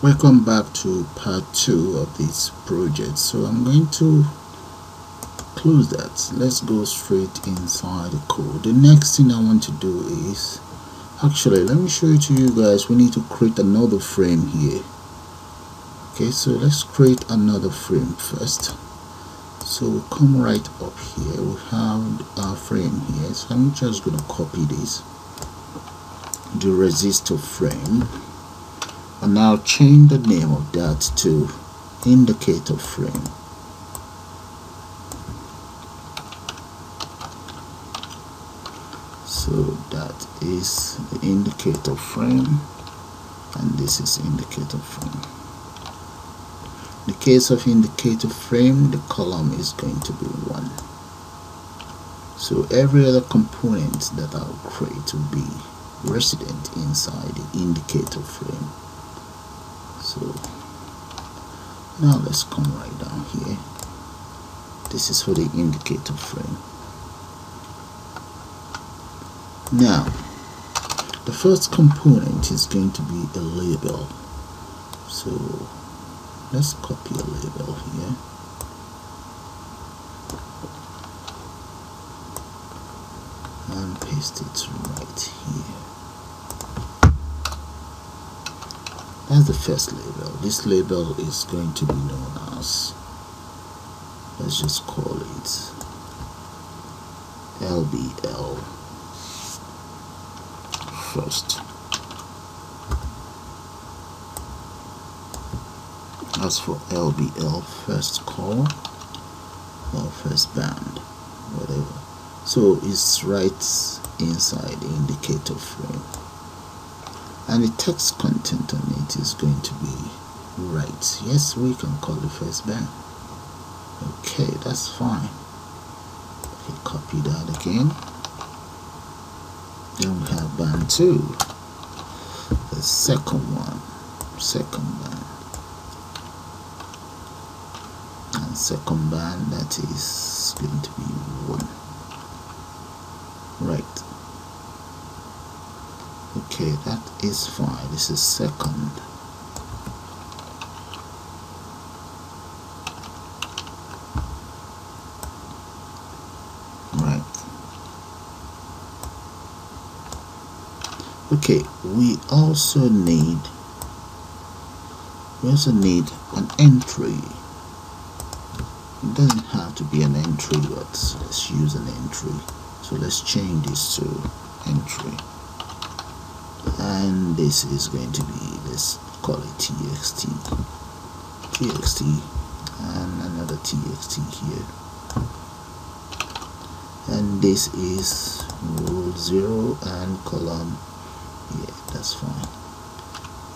Welcome back to part 2 of this project. So I'm going to close that. Let's go straight inside the code. The next thing I want to do is, actually let me show it to you guys. We need to create another frame here. Okay, so let's create another frame first. So we come right up here, we have our frame here. So I'm just going to copy this, the resistor frame, and now change the name of that to indicator frame. So that is the indicator frame, and this is indicator frame. In the case of indicator frame, the column is going to be 1. So every other component that I'll create will be resident inside the indicator frame. So now let's come right down here. This is for the indicator frame. Now the first component is going to be a label. So let's copy a label here. And paste it right here. That's the first label. This label is going to be known as, let's just call it LBL first. As for LBL first call or first band, whatever. So it's right inside the indicator frame, and the text content on it is going to be right. Yes, we can call the first band. Okay, that's fine. Okay, copy that again. Then we have band 2, the second one, second band, and second band, that is going to be 1. Right. Okay, that is fine. This is second. Right. Okay, we also need an entry. It doesn't have to be an entry, but let's use an entry. So let's change this to entry, and this is going to be, let's call it txt, and another txt here, and this is row 0 and column. Yeah, that's fine.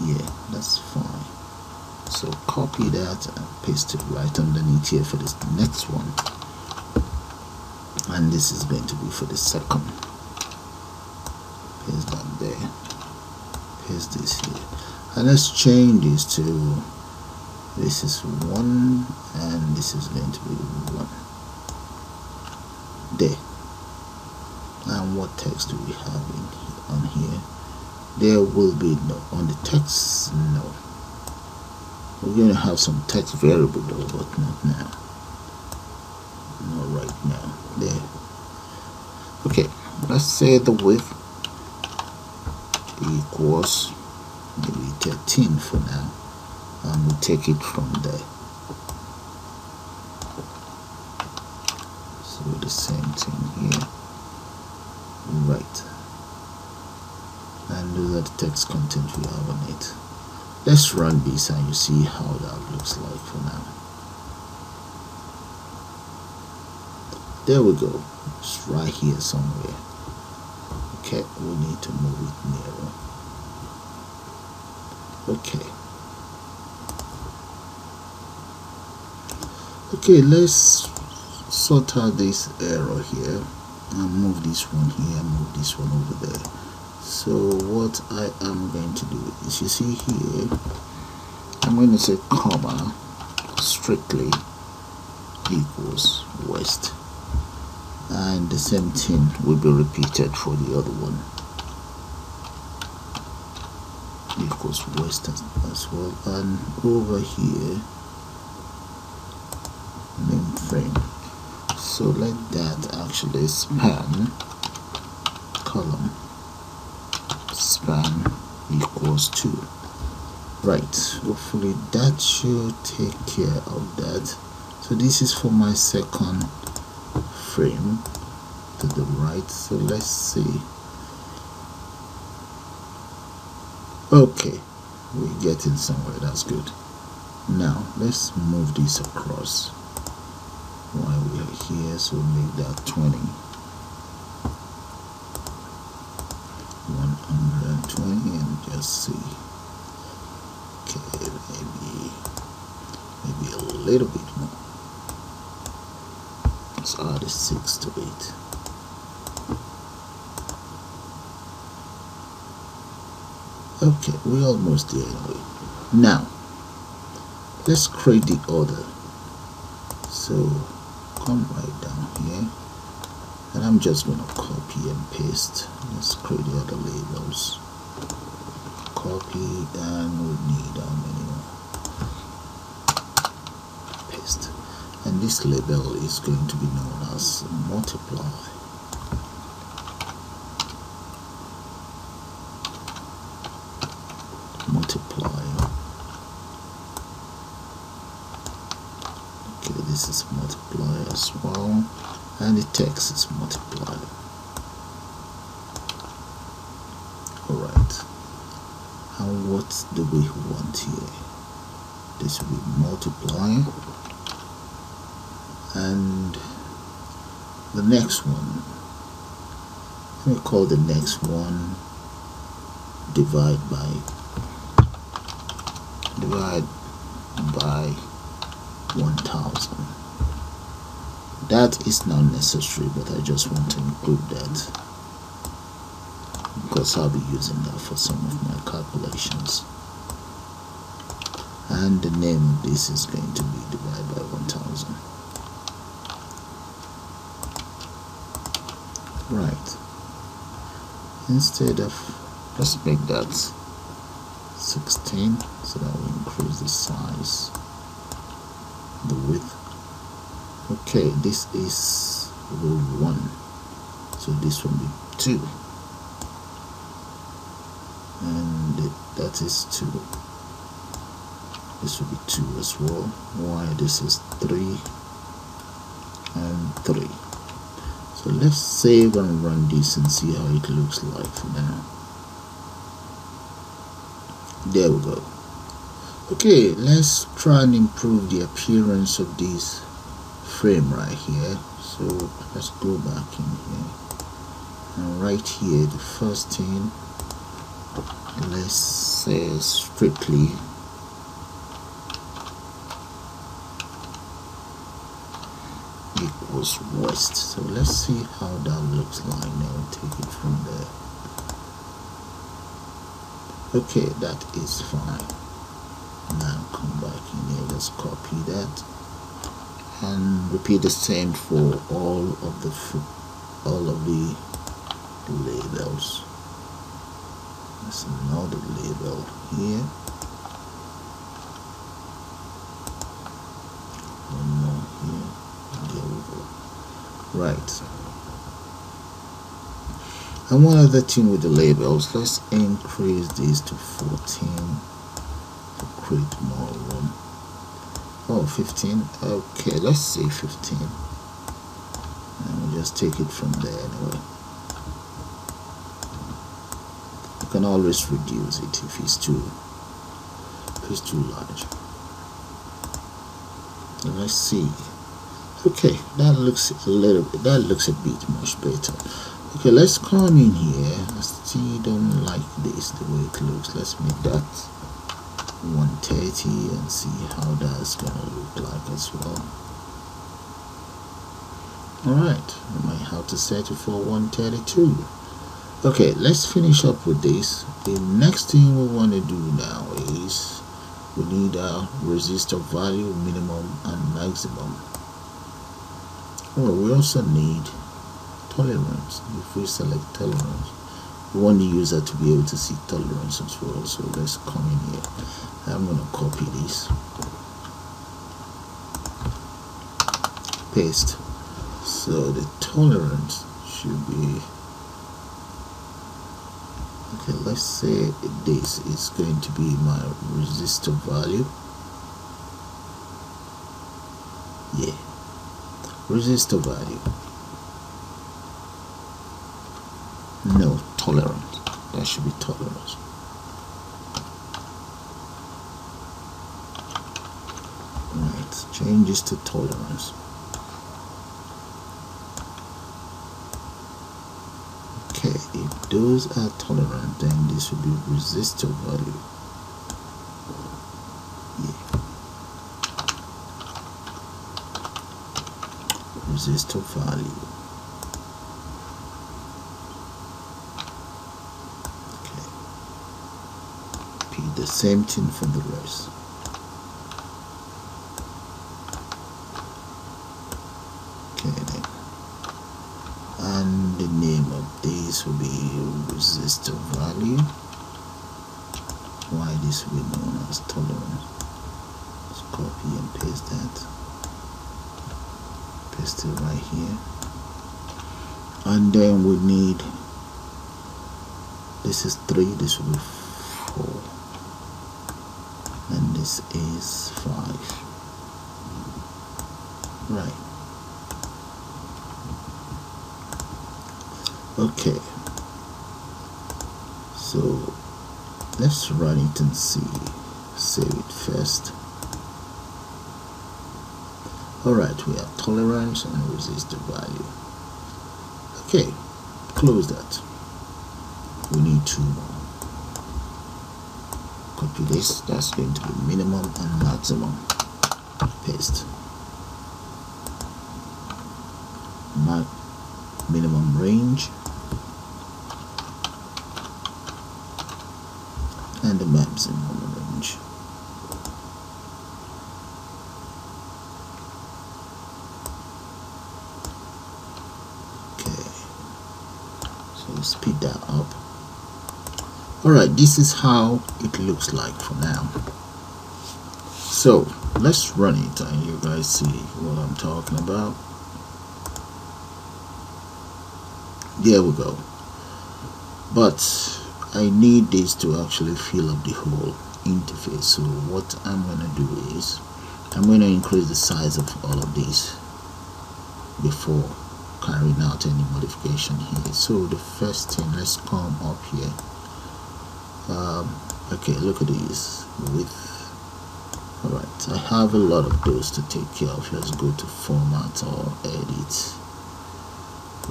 Yeah, that's fine. So copy that and paste it right underneath here for this next one, and this is going to be for the second. Paste that there, paste this here, and let's change this to, this is 1 and this is going to be 1 there. And what text do we have on here? There will be no, on the text, no. We're going to have some text variable though, but not now. Not right now. There. Okay, let's say the width equals maybe 13 for now, and we'll take it from there. So the same thing here. Right. And those are the text content we have on it. Let's run this and you see how that looks like for now. There we go. It's right here somewhere. Okay, we need to move it nearer. Okay. Okay, let's sort out this error here and move this one here and move this one over there. So what I am going to do is, you see here, I'm going to say comma strictly equals west, and the same thing will be repeated for the other one. equals west as well, and over here name frame. So let that actually span column span equals 2. Right, hopefully that should take care of that. So this is for my second frame to the right. So let's see. Okay, we're getting somewhere. That's good. Now let's move this across while we are here. So make that 20, 120, and just see. Okay, maybe a little bit more. Let's add a 6 to it. Okay, we're almost there anyway. Now let's create the order. So come right down here, and I'm just going to copy and paste. Let's create the other labels. Copy, and we need how many more? Paste. And this label is going to be known as multiply. Okay, this is multiply as well, and the text is multiply. Alright, and what do we want here? This will be multiply, and the next one, let me call the next one divide by 1000. That is not necessary, but I just want to include that because I'll be using that for some of my calculations. And the name of this is going to be divided by 1000. Right, instead of, let's make that 16, so that we increase the size, the width. Okay, this is row 1, so this will be 2, and that is 2. This will be 2 as well. Why this is 3 and 3. So let's save and run this and see how it looks like for now. There we go. Okay, let's try and improve the appearance of this frame right here. So let's go back in here, and right here the first thing, let's say strictly equals west. So let's see how that looks like now. Take it from there. Okay, that is fine. Now come back in here, let's copy that and repeat the same for all of the labels. There's another label here, one more here, and there we go. Right, and one other thing with the labels, let's increase this to 14 to create more room. Oh, 15. Okay, let's say 15, and we'll just take it from there anyway. You can always reduce it if it's too large. And let's see. Okay, that looks a bit much better. Okay, let's come in here. I still don't like this the way it looks. Let's make that 130 and see how that's gonna look like as well. Alright, we might have to set it for 132. Okay, let's finish up with this. The next thing we want to do now is we need a resistor value, minimum and maximum. Oh, we also need tolerance. If we select tolerance, we want the user to be able to see tolerance as well. So let's come in here. I'm going to copy this, paste. So the tolerance should be, okay, let's say this is going to be my resistor value. Yeah, resistor value, no, tolerance. That should be tolerance. Right, changes to tolerance. Okay, if those are tolerant, then this will be resistor value. Yeah, resistor value. The same thing for the rest. Okay, then. And the name of this will be resistor value. Why this will be known as tolerance. Let's copy and paste that. Paste it right here. And then we need, this is 3, this will be 4. And this is 5. Right. Okay. So let's run it and see. Save it first. Alright, we have tolerance and resistor value. Okay, close that. We need 2 more. Copy this, that's going to be minimum and maximum. Paste. Minimum range and the maximum range. Okay, so speed that up. Alright, this is how it looks like for now. So let's run it and you guys see what I'm talking about. There we go. But I need this to actually fill up the whole interface. So what I'm going to do is I'm going to increase the size of all of these before carrying out any modification here. So the first thing, let's come up here. Okay, look at these width. Alright, I have a lot of those to take care of. Let's go to format or edit,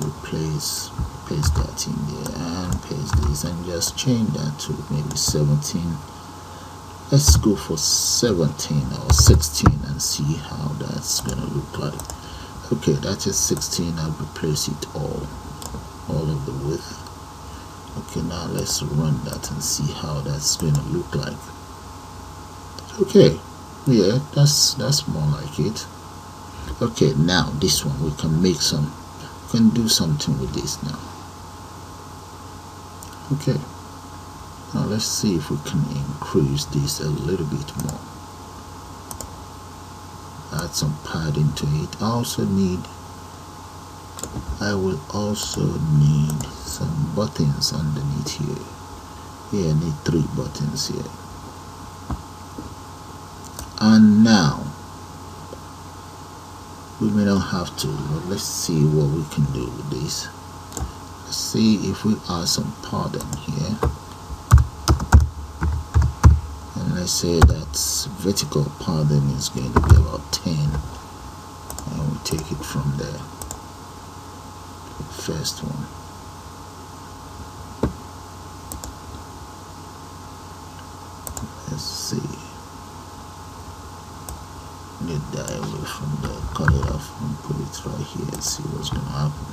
replace, paste that in there and paste this and just change that to maybe 17. Let's go for 17 or 16 and see how that's gonna look like. Okay, that is 16. I'll replace it all of the width. Okay, now let's run that and see how that's going to look like. Okay, yeah, that's more like it. Okay, now this one we can make some, we can do something with this now. Okay, now let's see if we can increase this a little bit more. Add some padding to it. I will also need some buttons underneath here. Yeah, I need 3 buttons here. And now we may not have to, but let's see what we can do with this. Let's see if we add some padding here. And let's say that vertical padding is going to be about 10, and we take it from there. First one. Let's see. Get that away from there, cut it off and put it right here and see what's going to happen.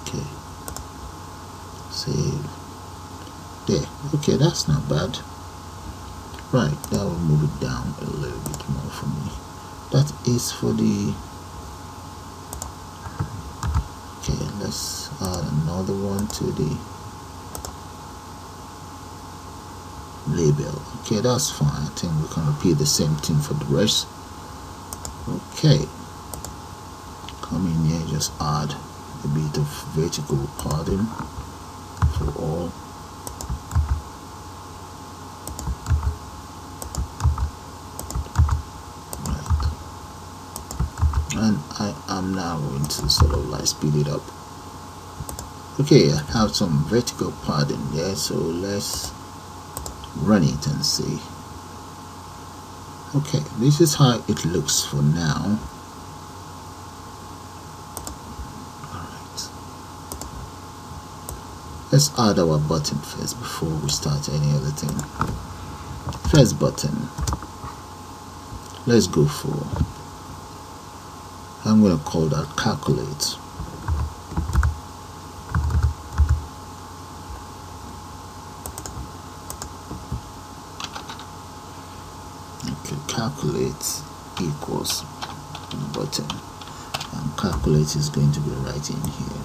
Okay. Save. There. Okay, that's not bad. Right, that will move it down a little bit more for me. That is for the, okay, let's another one to the label. Okay, that's fine. I think we can repeat the same thing for the rest. Okay, come in here, just add a bit of vertical padding for all. Right, and I am now going to sort of like speed it up. Okay, I have some vertical padding there, so let's run it and see. Okay, this is how it looks for now. Alright, let's add our button first before we start any other thing. First button, let's go for, I'm going to call that calculate. Calculate equals button, and calculate is going to be right in here.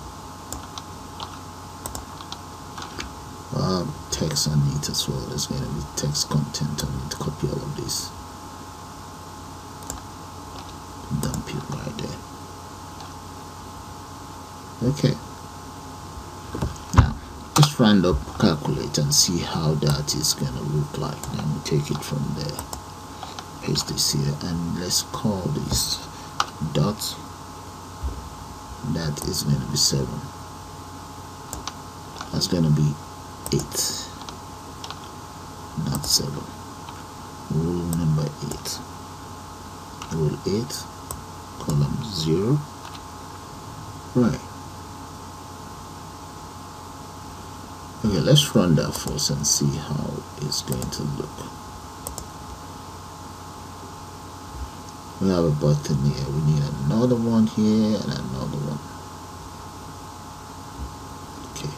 Text on it as well. There's going to be text content on it. Copy all of this, dump it right there. Okay, now let's round up calculate and see how that is going to look like. Then we take it from there. Paste this here and let's call this dot. That is going to be 7. That's going to be 8, not 7. Rule number 8. Rule 8, column 0. Right. Okay, let's run that first and see how it's going to look. We have a button here, we need another one here and another one. Okay,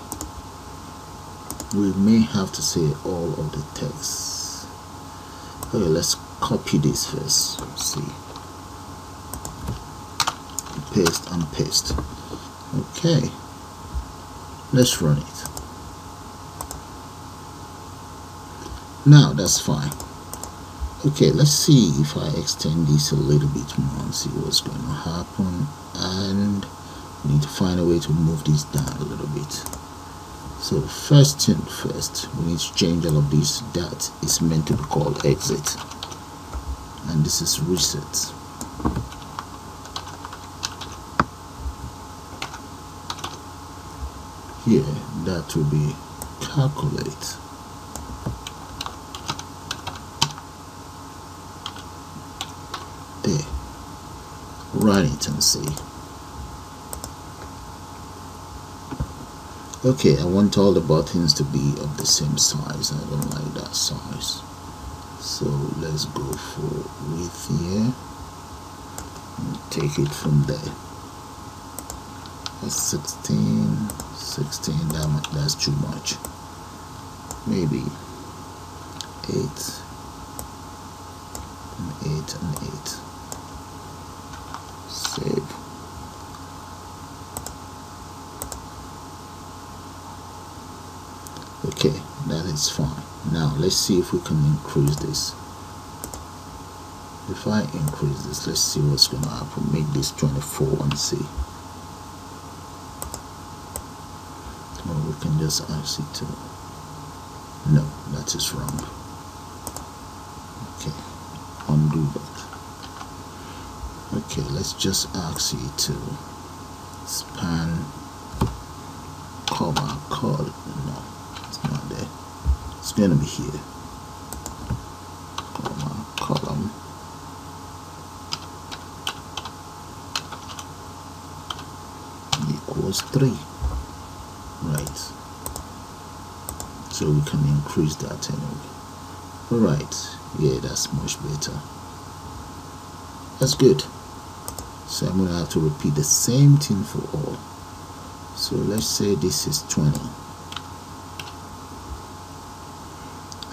we may have to say all of the text. Okay, let's copy this first. See, paste and paste. Okay, let's run it. Now that's fine. Okay, let's see if I extend this a little bit more and see what's going to happen. And we need to find a way to move this down a little bit. So first thing first, we need to change all of this. That is meant to be called exit, and this is reset. Here, that will be calculate. There, run it and see. Okay, I want all the buttons to be of the same size. I don't like that size, so let's go for width here and take it from there. That's 16, that's too much. Maybe 8 and 8 and 8. Save. Okay, that is fine. Now let's see if we can increase this. If I increase this, let's see what's going to happen. Make this 24 and see. Or we can just ask it to. No, that is wrong. Okay, undo that. Okay, let's just ask it to span comma col. No, it's not there. It's going to be here. Comma column. Equals 3. Right. So we can increase that anyway. Alright. Yeah, that's much better. That's good. So I'm going to have to repeat the same thing for all. So let's say this is 20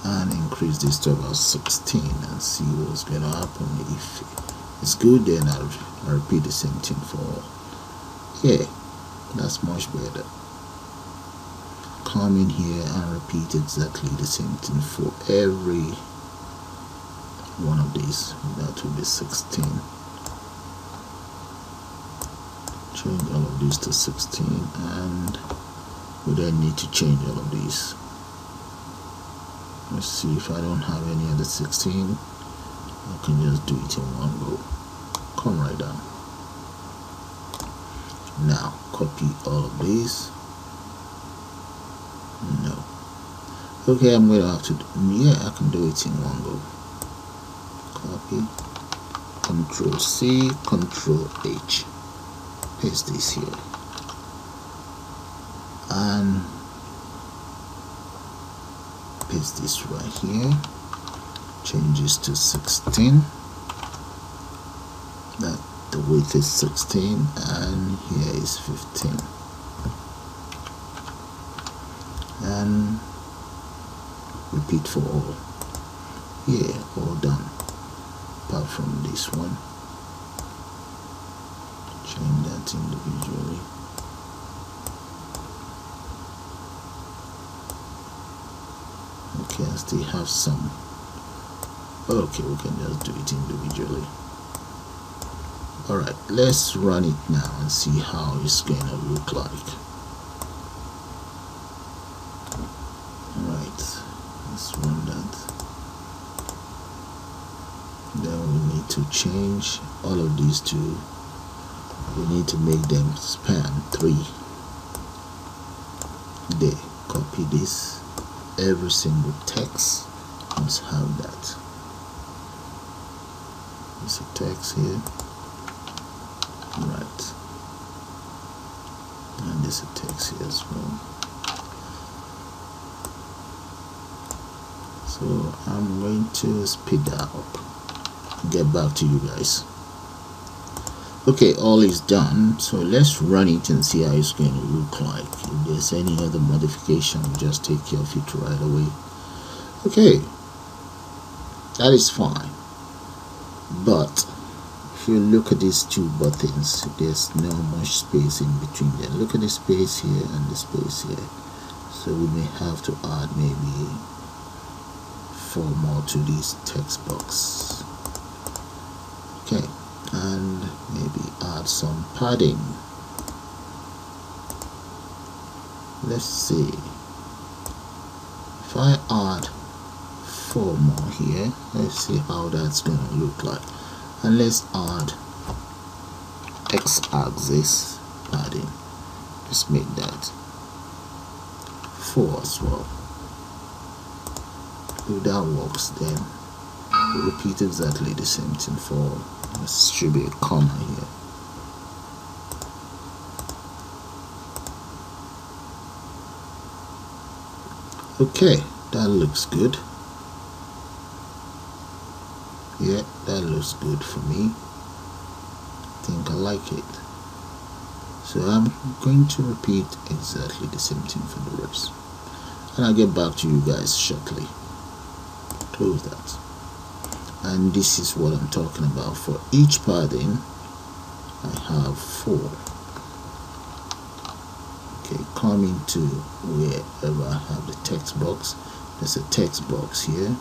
and increase this to about 16 and see what's going to happen. If it's good, then I'll repeat the same thing for all. Yeah, that's much better. come in here and repeat exactly the same thing for every one of these. That will be 16. Change all of these to 16, and we then need to change all of these. Let's see if I don't have any other 16. I can just do it in one go. Come right down. Now copy all of these. No. Okay, I'm gonna have to I can do it in one go. Copy, Control C, Control H, paste this here, and paste this right here. Change this to 16. That the width is 16, and here is 15. And repeat for all. Here, all done. Apart from this one. Change that individually. Okay, I still have some. Okay, we can just do it individually. Alright, let's run it now and see how it's gonna look like. Alright, let's run that. Then we need to change all of these to, we need to make them span 3. There, copy this. Every single text must have that. There's a text here. Right. And there's a text here as well. So I'm going to speed that up. Get back to you guys. Okay, all is done. So let's run it and see how it's going to look like. If there's any other modification, we'll just take care of it right away. Okay, that is fine. But if you look at these two buttons, there's no much space in between them. Look at the space here and the space here. So we may have to add maybe 4 more to this text box. Okay, and maybe add some padding. Let's see. If I add 4 more here, let's see how that's gonna look like. And let's add x-axis padding. Just make that 4 as well. If that works, then we'll repeat exactly the same thing for, there should be a comma here. Okay, that looks good. Yeah, that looks good for me. I think I like it. So I'm going to repeat exactly the same thing for the rest. And I'll get back to you guys shortly. Close that. And this is what I'm talking about. For each padding, I have 4. Okay, come into wherever I have the text box. There's a text box here.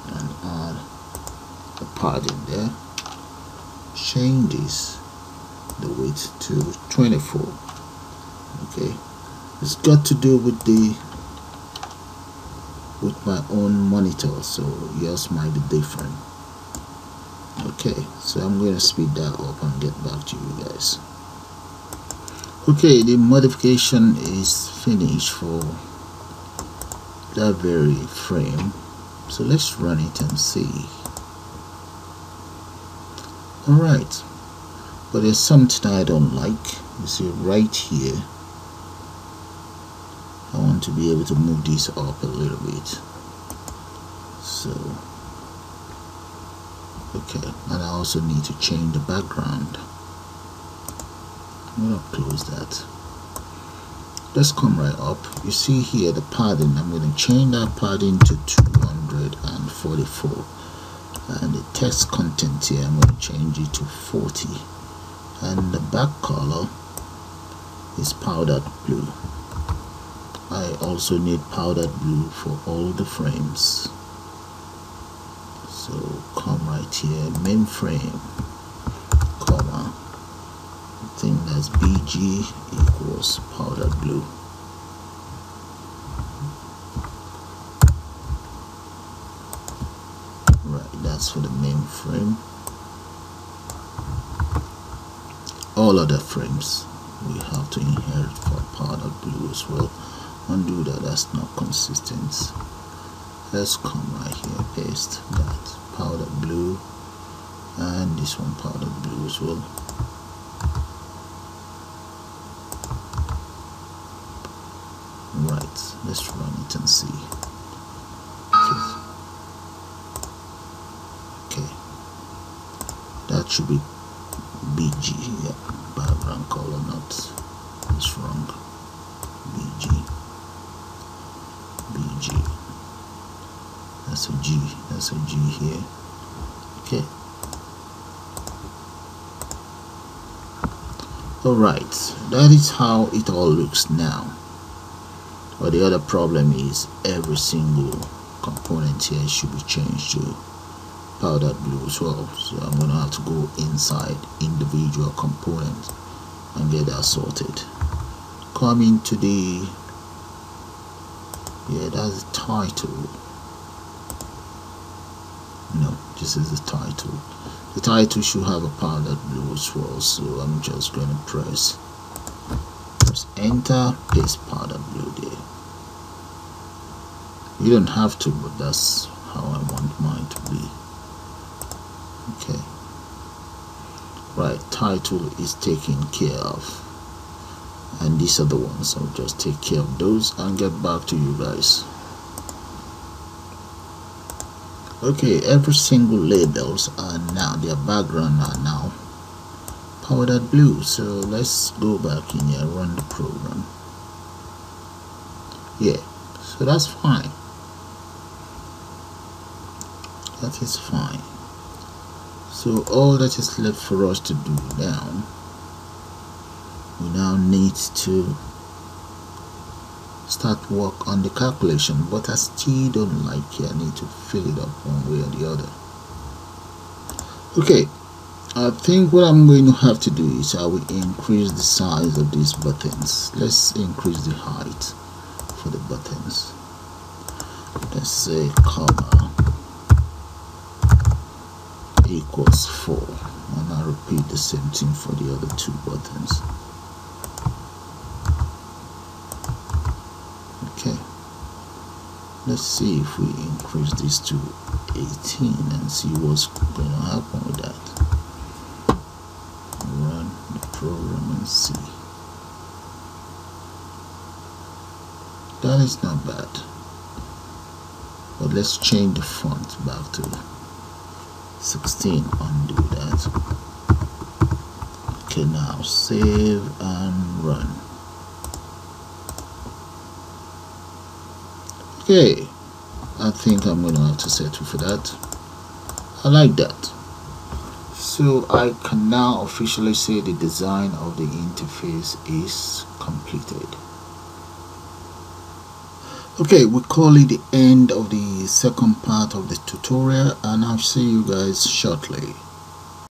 And add a padding there. Change this, the width to 24. Okay, it's got to do with my own monitor, so yours might be different. Okay, so I'm going to speed that up and get back to you guys. Okay, the modification is finished for that very frame. So let's run it and see. Alright, but there's something I don't like. You see right here, I want to be able to move this up a little bit. So, okay, and I also need to change the background. I'm going to close that. Let's come right up. You see here the padding. I'm going to change that padding to 244, and the text content here I'm going to change it to 40, and the back color is powdered blue. I also need powdered blue for all the frames. So come right here, main frame, comma, I think that's BG equals powdered blue. Right, that's for the main frame. All other frames we have to inherit for powdered blue as well. Undo that, that's not consistent. Let's come right here, paste that powdered blue, and this one powdered blue as well. Right, let's run it and see. Okay, that should be BG, yeah, background color, not this wrong. BG, that's a G here. Okay, alright, that is how it all looks now. But the other problem is every single component here should be changed to powdered blue as well. So I'm going to have to go inside individual components and get that sorted. Coming to the, yeah, that's the title. No, this is the title. The title should have a powdered blue as well. So I'm just going to press enter, paste powdered blue there. You don't have to, but that's how I want mine to be. Okay, right, title is taken care of, and these are the ones. I'll just take care of those and get back to you guys. Okay, every single labels are now, their background are now powdered blue. So let's go back in here, run the program. Yeah, so that's fine. That is fine. So all that is left for us to do now, we now need to start work on the calculation, but I still don't like it. I need to fill it up one way or the other. Okay, I think what I'm going to have to do is I will increase the size of these buttons. Let's increase the height for the buttons. Let's say comma equals 4, and I repeat the same thing for the other two buttons. Okay, let's see if we increase this to 18 and see what's going to happen with that. Run the program and see. That is not bad, but let's change the font back to 16. Undo that. Okay, now save and run. Okay, I think I'm going to have to settle for that. I like that. So I can now officially say the design of the interface is completed. Okay, we call it the end of the second part of the tutorial, and I'll see you guys shortly.